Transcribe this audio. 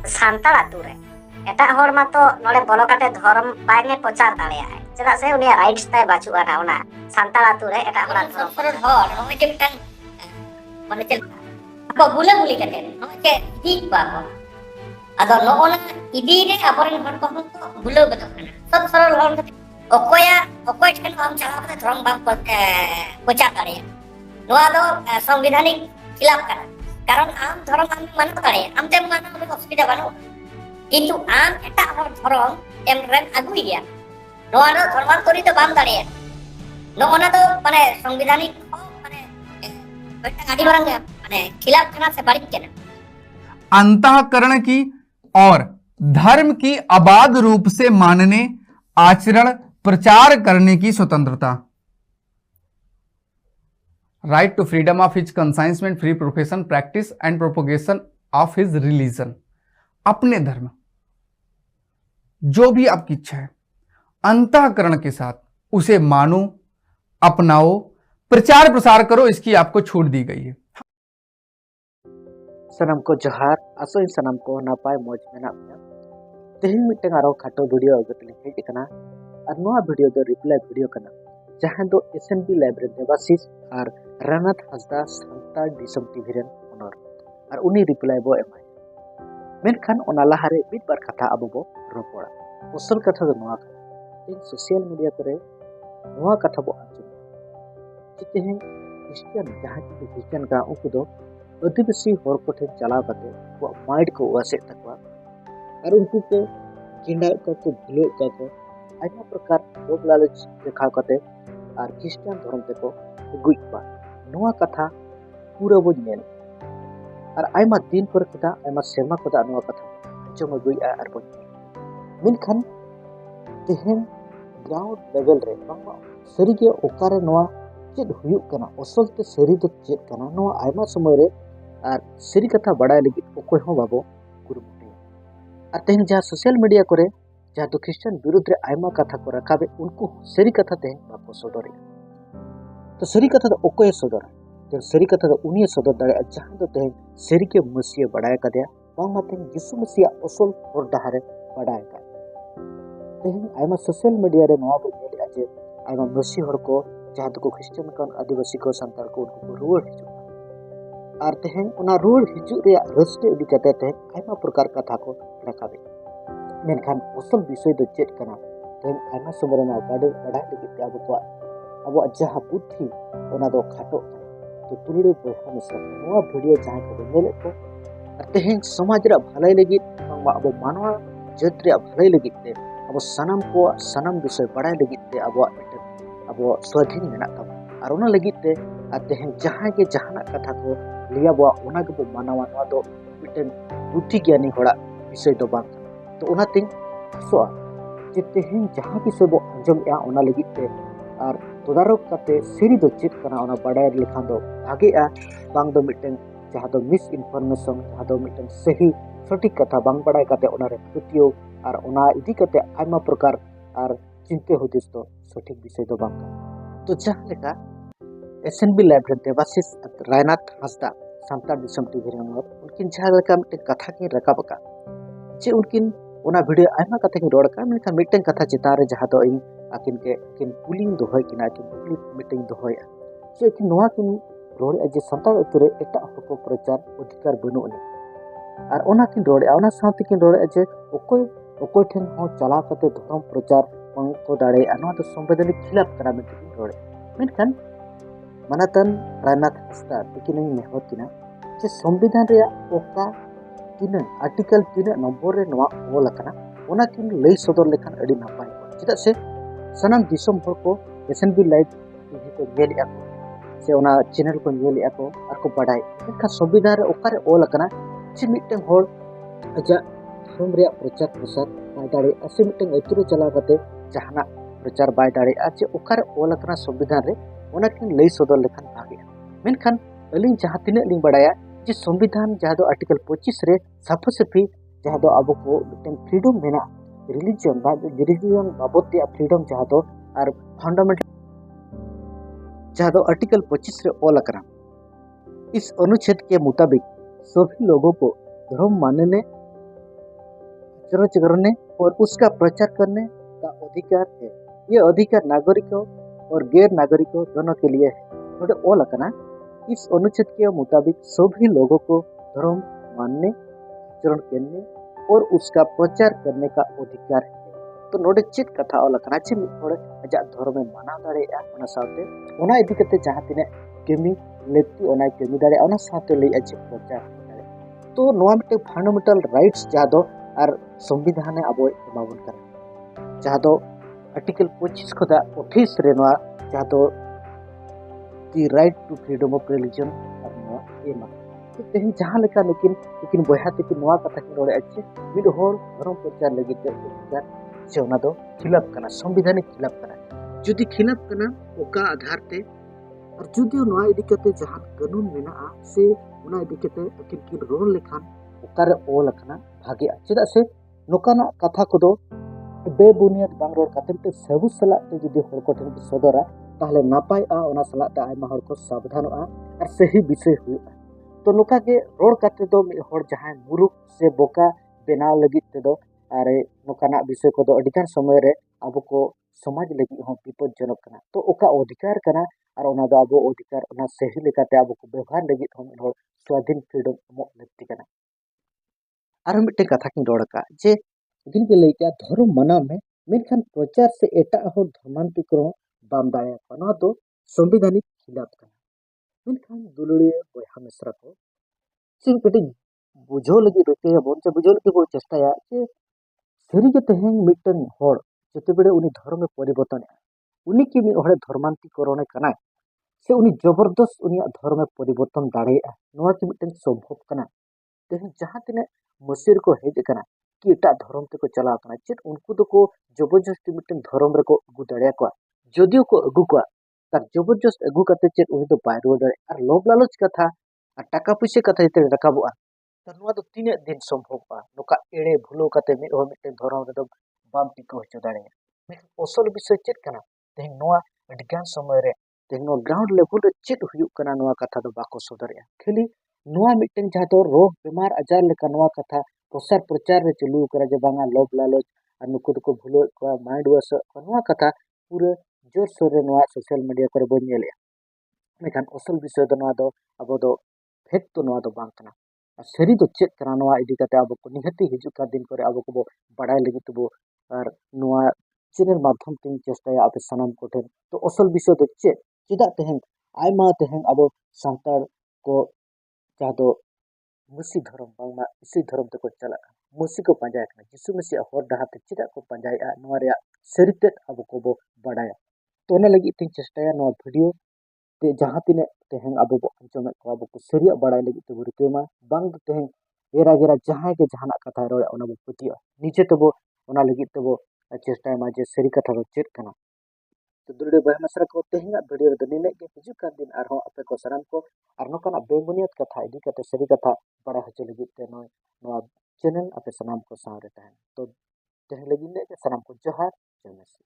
सान्ताड़ आतु रे एटा हर मातो नोडे बोलो काटे धर्म बायने प्रचार दाड़ेयाय चेदा से उनिया राइट्स ताय बाचुआ ना ओना सान्ताड़ आतु रे एटा हरा धर्म सरल हर नोय जे मिटान माने चे apa बुले काटे नोय जे ठीक बाको आदो नोना इदी रे आबरेन हर को तो बुले बतो kana सब सरल हर ओकोय ठेन हम चला कते धर्म बाम प्रचार दाड़ेया नोआ दो संवैधानिक खिलाफ kana कारण आम धर्म आम मानते दाड़ेया आम ते मानो असुविधा बानो किंतु आम एटा हर धर्म एमरेन आगुई गया नोआ दो धर्मांतरी तो बाम दाड़ेया नोना दो माने संवैधानिक माने बेटा आदि बरंग माने खिलाफ kana से बाड़ी केना अंतःकरण की और धर्म की अबाध रूप से मानने आचरण प्रचार करने की स्वतंत्रता। Right to freedom of his conscience and free profession practice and propagation of his religion. अपने धर्म जो भी आपकी इच्छा है अंतःकरण के साथ उसे मानो, अपनाओ, प्रचार प्रसार करो, इसकी आपको छूट दी गई है। सनम को जोहार आसो सनम को नापाय मौज मेना तेहन मिटन आरो खाटो वीडियो अगतले हेज कना और नोआ वीडियो दो रिप्लाई वीडियो कना जहां दो एसएनबी लाइब्रेरी देवाशीष और रानाथ हांसदा सान्ताड़ दिसम टीवी रेन ओनर और उनी रिप्लाई बो एमाय मेनखान ओना लाहारे मिद बार कथा आबो बो रोपड़ा असल कथा दो नोआ इन सोशल मीडिया करे नोआ कथा बो आंजम चितेहन क्रिश्चियन जहां की क्रिश्चियन का उनको दो आदिवासी हर को ठेन चलाव करते वो माइंड को वासे तकवा और उनको को गिंडा को भूले को आयमा प्रकार लोक लालच देखा करते और क्रिश्चियन धर्म ते को गुइपा नोआ कथा पूरा बो नेल और आयमा दिन पर कथा आयमा सेरमा कथा नोआ कथा जम गुइआ और बो मिनखान तेहन ग्राउंड लेवल रे बांगा सरी के ओकारे नोआ चेद हुयुक कना असल ते सरी दो चेद कना नोआ आयमा समय रे और सरी कथा बड़ाय लगी ओकोय हो बाबो कुरुमुटे और तेहन जहाँ सोशल मीडिया करे जहाँ तो क्रिश्चियन विरुद्ध रे आयमा कथा को रखाबे उनको सरी कथा तेहन बाबो सदरे तो सरी कथा तो ओकोय सदरा तो सरी कथा तो उनी सदर दाड़े जहाँ तो तेहन सरी के मसीह बड़ाय कदया बांग माते यीशु मसीह असल हर डहारे बड़ाय का तेहन आयमा सोशल मीडिया रे नोआ बो नेले आजे आयमा मसीह हर को जहाँ तो क्रिश्चियन कन आदिवासी को संताल को उनको रुआड़ हिजु और तेहन उना रुआड़ हिजु रे रस्ते इदी कते तेहन आयमा प्रकार कथा को रखाबे मेनखान असल विषय दो चेत कना तेहन आयमा समरना बाडे बड़ाय लगी ते अब जहाँ बुद्धि ओना दो खाटो तो तुलड़े बोहा मिसा नोआ वीडियो जहाँ को नेले को तेहन समाज रे भलाई लगी अब मानवा जात रे भलाई लगी ते अब सनम को सनम विषय बड़ाय लगी ते अब स्वाधीन मेना तब और ओना लगी ते तेहन जहाँ के जहाना कथा को लिया बो ओना के बो मानवा नोआ दो मिटन बुद्धि ज्ञानी होड़ा विषय दो बांग तो ओना तिंग सो जे तेहन जहाँ विषय बो अंजम या ओना लगी ते और तदारक कते सरी दो चेत कना ओना बड़ाय लेखान दो भागेआ बांग दो मिटन जहाँ दो मिस इनफॉरमेशन जहाँ दो मिटन सही सटीक कथा बांग बड़ाय कते ओना रे पतियो और ओना इदी कते आयमा प्रकार और चिंते हुदिस दो सटीक विषय दो बांग तो जहाँ लेका एसएनबी लाइब्रेरी देवाशीष रायनाथ हांसदा सान्ताड़ दिसम टीवी रे उनकिन जहाँ लेका मिटन कथा की रकाब का जे उनकिन ओना वीडियो आयमा कथा की रोड का मेनखान मिटन कथा चितारे जहाँ दो इन आकिन के किन पुलिंग दोहय किना किन पुलिंग मीटिंग दोहय जे किन नोआ किन रोड जे सान्ताड़ अतुरे एटा हको प्रचार अधिकार बनुनी और ओना किन रोड ओना साथी किन रोड जे ओकोय ठेन हो चला कते धर्म प्रचार को दाड़े अनवा तो संवैधानिक खिलाफ करा मिटिंग रोड मेनखान मानतन रायनाथ हांसदा लेकिन नेहर किना जे संविधान रे ओका तीन आर्टिकल 3 नंबर रे नोआ ओल कना ओना किन लई सदर लेखान अडी नापाय चिदा से सनम दिसम हर को एसएनबी लाइव टीवी को नेल या से ओना चैनल को नेल या को आर को बड़ाय एखा संविधान रे ओकारे ओल कना जे मिटन हर अजा धर्म रे प्रचार प्रसार बाय दाड़े असे मिटन अतुरे चला कते जहाना प्रचार बाय दाड़े जे ओकारे ओल कना संविधान रे ओना किन लई सदर लेखान भागे मेनखान अलिन जहाँ तिना लिंग बड़ाया जे संविधान जहाँ दो आर्टिकल 25 रे साफा साफी जहाँ दो अब को मिटन फ्रीडम मेना रिलीजन बाबत फ्रीडम जहाँ दो और फंडामेंटल जहाँ दो आर्टिकल 25 रे ओल करा इस अनुच्छेद के मुताबिक सभी लोगों को धर्म मानने चर्चा करने और उसका प्रचार करने का अधिकार है। ये अधिकार नागरिकों और गैर नागरिकों दोनों के लिए है। नोडे ओल अकना इस अनुच्छेद के मुताबिक सभी लोगों को धर्म मानने, आचरण करने और उसका प्रचार करने का अधिकार है। तो नोडे चेत कथा ओल अकना चे मिद हर अजा धर्म माना दाड़ेया ओना साथे ओना इदी कते जहां तिने केमी लेती ओना केमी दाड़ेया ओना साथे लई अचे प्रचार दाड़े। तो नोआ मिटे फंडामेंटल राइट्स जहां दो आर संविधान अबो एमाबन करा जहां दो आर्टिकल 25 खोदा 28 रे नोआ जहां दो दी right to freedom of religion आर नोआ एमा। तो तेहन जहां लेका लेकिन बयहा ते नोआ कथा कि रोड़े अच्छे मिड होर धर्म प्रचार लगी ते अधिकार से ओना दो खिलाफ कना संविधान खिलाफ कना जुदी खिलाफ कना ओका आधार ते और जुदी नोआ इदी कते जहां कानून मेना से ओना इदी कते अकिन की रोल लेखान ओकारे ओल कना भागे चेदा से नोकाना कथा कोदो बेबुनियाद बांग रोड काते ते सबु सला ते जुदी होर को ठन सदरा ताहले नापाय आ ओना सला ते आयमा होर को सावधानोआ और सही विषय हुआ। तो नोका के रोड काते दो मि होर जहां मुरुख से बोका बेनाव लगी ते दो अरे नोकाना विषय को दो अधिकांश समय रे अब को समाज लगी हो विपदजनक कना। तो ओका अधिकार कना और ओना दो अब अधिकार ओना सही लेकाते अब को व्यवहार लगी हम होर स्वाधीन फ्रीडम अमो लगती कना। और मिट्टे कथा की रोड का जे दिन के लइका धर्म मना में मेनखान प्रचार से एटा हो धर्मांतरीकरण बाम दाड़ेया नोआ दो संवैधानिक खिलाफ कना। मेनखान दुलड़िया बयहा मिश्रा को सिर्फ कटी बुझो लगी रोके बोन से बुझो लगी बो चेष्टाया जे सरी के तेहें मिट्टन होड़ जते बेड़े उनी धर्म में परिवर्तन उनी की मि होड़े धर्मांतरीकरण कना से उनी जबरदस्त उनी धर्म में परिवर्तन दाड़ेया नोआ की मिट्टन संभव कना। तेहें जहां तिने मसीर को हेज कना कि एटा धर्म ते को चला कना चेत उनको तो को जबरदस्ती मिट्टन धर्म रे को अगु दाड़ेया को जदियो को अगु को तार जबरदस्त अगु कते चेत उनी तो बाय रुआ दाड़े और लोभ लालच कथा और टाका पैसे कथा जते रकाबोआ तो नोआ तो तीने दिन संभव नोका एड़े भूलो कते मि हो मिट्टन धर्म रे दो बाम टिको हचो दाड़ेया। मेन असल विषय चेत कना तेहें नोआ अधिकांश समय रे तेहें ग्राउंड लेवल रे चेत हुयुक कना नोआ कथा दो बाको सदरेया खाली नोआ मिट्टन जहां दो रोग बीमार आजार लेका नोआ कथा प्रसार प्रचार रे चलू करा जे बांगा लोभ लालच और नुकु को भूलो को माइंड वाश नोआ कथा पूरे जोर सोर रे नोआ सोशल मीडिया करे बन नेले मेखान असल विषय दो नोआ दो अब दो फेक तो नोआ दो बांग कना और सरी दो चेत कना नोआ इदी कते अब को निहती हिजु का दिन करे अब को बड़ाई लगी तो और नोआ चैनल माध्यम ते चेष्टाया आप सनम को ठेन तो असल विषय दो चेत चेदा तेहें आयमा तेहें अब सांतार को जहां दो मुसी धर्म बांगमा इसी धर्म तक चला मुसी को पंजाय कना जिसु मसी होर डहाते चिदा को पंजाय नोआ रे सरिते अब को बो बड़ाया। तो ओना लगी तिन चेष्टाया नोआ वीडियो ते जहां तिने तेहें अब बो अंचम को अब को सरिया बड़ाय लगी ते बुरकेमा बांग तेहें एरा गेरा जहां के जहाना कथा रोया ओना बो पतिया नीचे तो बो ओना लगी तो बो चेष्टाया मा जे सरी कथा रो चेत कना। तो दुलड़े बह मसरा को तेहें वीडियो रे निने के हिजु का दिन आरो आपे को सराम को और नोकाना बेबुनियत कथा इदी कते सरी कथा बड़ा हचे लगी ते नोआ चैनल आपे सनाम को सावरे तहन। तो तेहें लगी ने सनाम को जोहार जय मसीह।